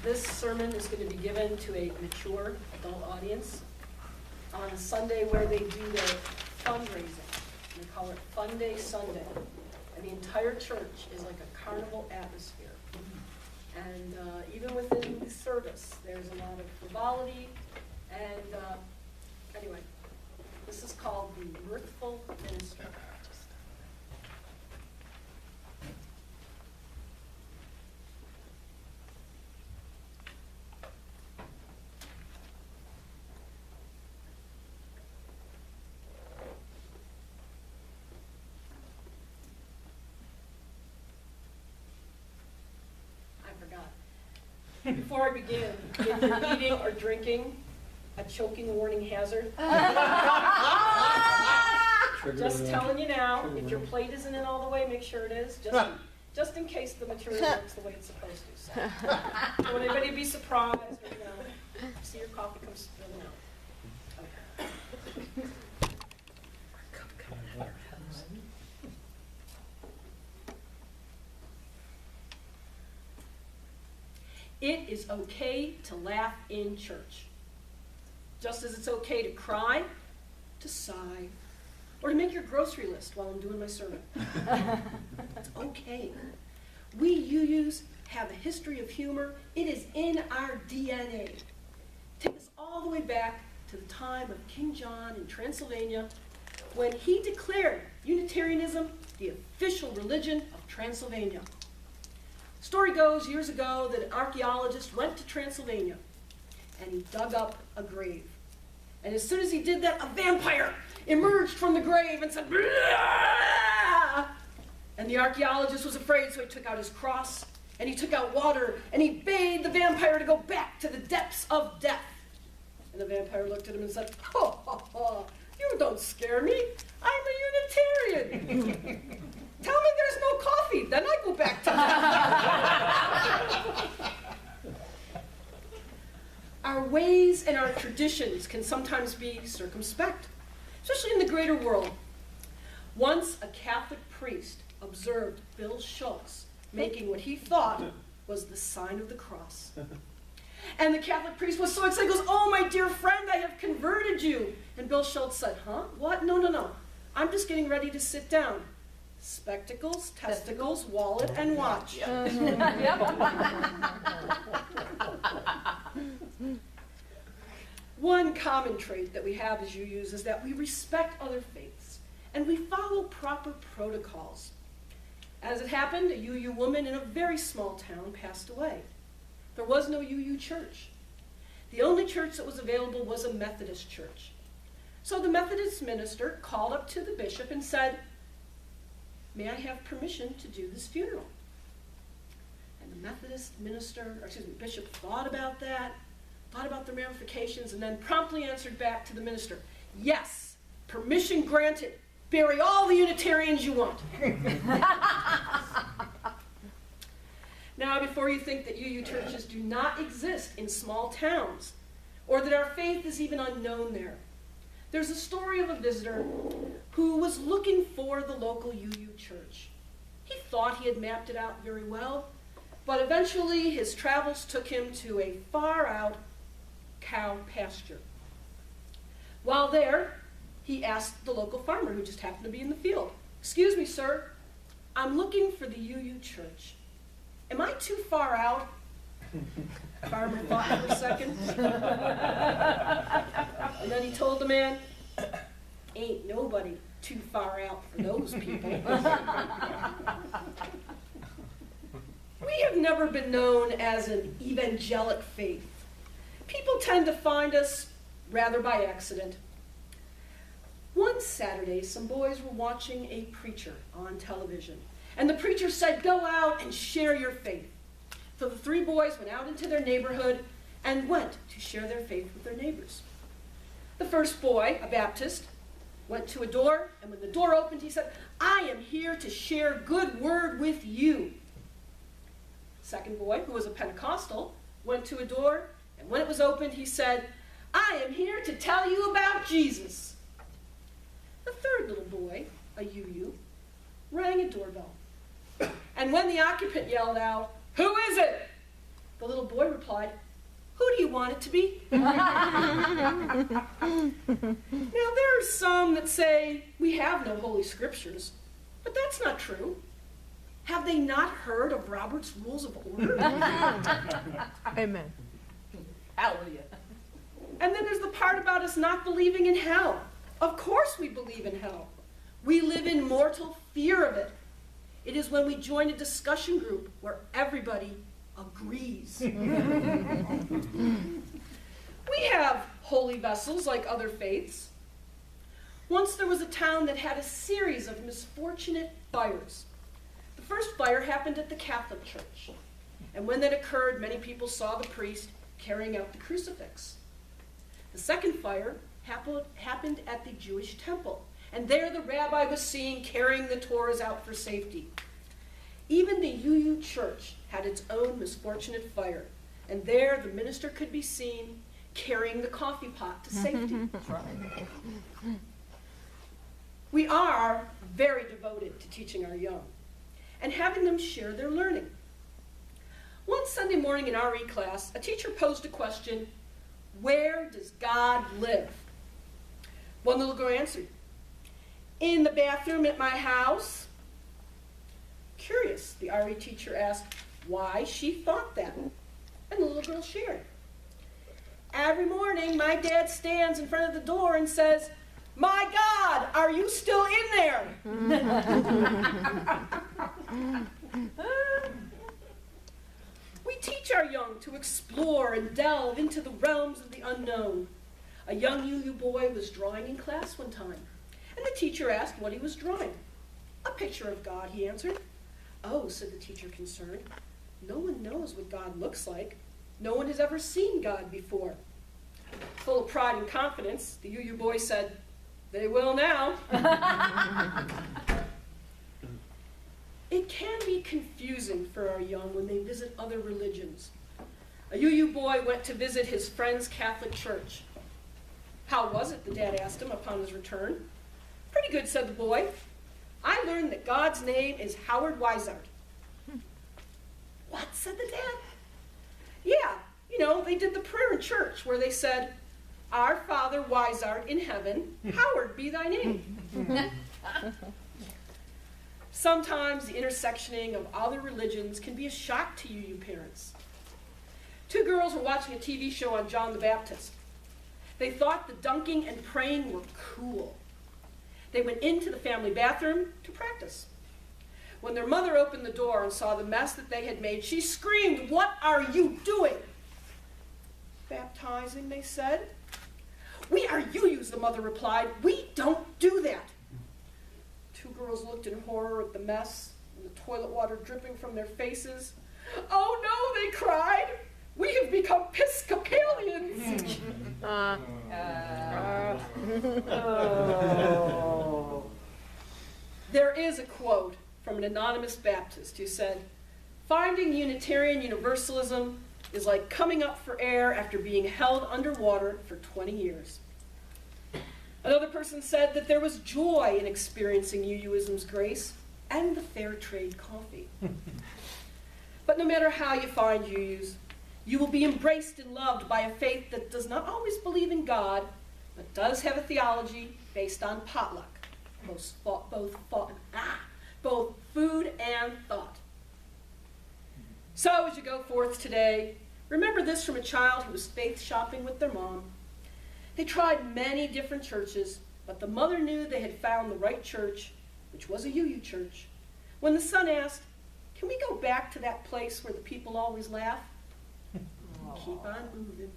This sermon is going to be given to a mature adult audience on a Sunday where they do their fundraising. They call it Funday Sunday. And the entire church is like a carnival atmosphere. And even within the service, there's a lot of frivolity. And anyway, this is called the Mirthful Minister. Before I begin, if you're eating or drinking, a choking warning hazard. Just telling you now, if your plate isn't in all the way, make sure it is, just in case the material works the way it's supposed to. So, don't want anybody to be surprised or, see your coffee come spilling out. Okay. It is okay to laugh in church, just as it's okay to cry, to sigh, or to make your grocery list while I'm doing my sermon. It's okay. We UUs have a history of humor. It is in our DNA. Take us all the way back to the time of King John in Transylvania, when he declared Unitarianism the official religion of Transylvania. Story goes years ago that an archaeologist went to Transylvania and he dug up a grave. And as soon as he did that, a vampire emerged from the grave and said, "Blah!" And the archaeologist was afraid, so he took out his cross and he took out water and he bade the vampire to go back to the depths of death. And the vampire looked at him and said, "Ho, ho, ho, you don't scare me. I'm a Unitarian." Tell me there's no coffee, then I go back to that. Our ways and our traditions can sometimes be circumspect, especially in the greater world. Once a Catholic priest observed Bill Schultz making what he thought was the sign of the cross. And the Catholic priest was so excited, he goes, "Oh, my dear friend, I have converted you." And Bill Schultz said, "Huh? What? No, no, no. I'm just getting ready to sit down. Spectacles, testicles, wallet, and watch." One common trait that we have as UUs is that we respect other faiths, and we follow proper protocols. As it happened, a UU woman in a very small town passed away. There was no UU church. The only church that was available was a Methodist church. So the Methodist minister called up to the bishop and said, "May I have permission to do this funeral?" And the Methodist bishop thought about that, thought about the ramifications, and then promptly answered back to the minister, "Yes, permission granted. Bury all the Unitarians you want." Now, before you think that UU churches do not exist in small towns, or that our faith is even unknown there, there's a story of a visitor who was looking for the local UU church. He thought he had mapped it out very well, but eventually his travels took him to a far-out cow pasture. While there, he asked the local farmer who just happened to be in the field, "Excuse me, sir, I'm looking for the UU church. Am I too far out?" The farmer thought for a second. And then he told the man, "Ain't nobody too far out for those people." We have never been known as an evangelic faith. People tend to find us rather by accident. One Saturday, some boys were watching a preacher on television, and the preacher said, "Go out and share your faith." So the three boys went out into their neighborhood and went to share their faith with their neighbors. The first boy, a Baptist, went to a door, and when the door opened, he said, "I am here to share good word with you." The second boy, who was a Pentecostal, went to a door, and when it was opened, he said, "I am here to tell you about Jesus." The third little boy, a UU, rang a doorbell. And when the occupant yelled out, "Who is it?" The little boy replied, "Who do you want it to be?" Now, there are some that say we have no holy scriptures, but that's not true. Have they not heard of Robert's Rules of Order? Amen. Hallelujah. And then there's the part about us not believing in hell. Of course we believe in hell. We live in mortal fear of it. It is when we join a discussion group where everybody agrees. We have holy vessels like other faiths. Once there was a town that had a series of misfortunate fires. The first fire happened at the Catholic Church. And when that occurred, many people saw the priest carrying out the crucifix. The second fire happened at the Jewish temple. And there the rabbi was seen carrying the Torahs out for safety. Even the UU Church had its own misfortunate fire. And there the minister could be seen carrying the coffee pot to safety. We are very devoted to teaching our young and having them share their learning. One Sunday morning in RE class, a teacher posed a question, "Where does God live?" One little girl answered, "In the bathroom at my house." Curious, the RE teacher asked why she thought that, and the little girl shared. "Every morning, my dad stands in front of the door and says, 'My God, are you still in there?'" We teach our young to explore and delve into the realms of the unknown. A young UU boy was drawing in class one time, and the teacher asked what he was drawing. "A picture of God," he answered. "Oh," said the teacher, concerned. "No one knows what God looks like. No one has ever seen God before." Full of pride and confidence, the UU boy said, "They will now." It can be confusing for our young when they visit other religions. A UU boy went to visit his friend's Catholic church. "How was it?" the dad asked him upon his return. "Pretty good," said the boy. "I learned that God's name is Howard Weishaupt." "What?" said the dad. "Yeah, they did the prayer in church where they said, 'Our Father Weishaupt in heaven, Howard be thy name.'" Sometimes the intersectioning of other religions can be a shock to UU parents. Two girls were watching a TV show on John the Baptist. They thought the dunking and praying were cool. They went into the family bathroom to practice. When their mother opened the door and saw the mess that they had made, she screamed, "What are you doing?" "Baptizing," they said. "We are UUs," the mother replied. "We don't do that." Two girls looked in horror at the mess and the toilet water dripping from their faces. "Oh no," they cried. "We have become Episcopalians." There is a quote from an anonymous Baptist who said, "Finding Unitarian Universalism is like coming up for air after being held underwater for 20 years. Another person said that there was joy in experiencing UUism's grace and the fair trade coffee. But no matter how you find UUs, you will be embraced and loved by a faith that does not always believe in God, but does have a theology based on potluck, both food and thought. So as you go forth today, remember this from a child who was faith shopping with their mom. They tried many different churches, but the mother knew they had found the right church, which was a UU church. When the son asked, "Can we go back to that place where the people always laugh?" Keep on moving.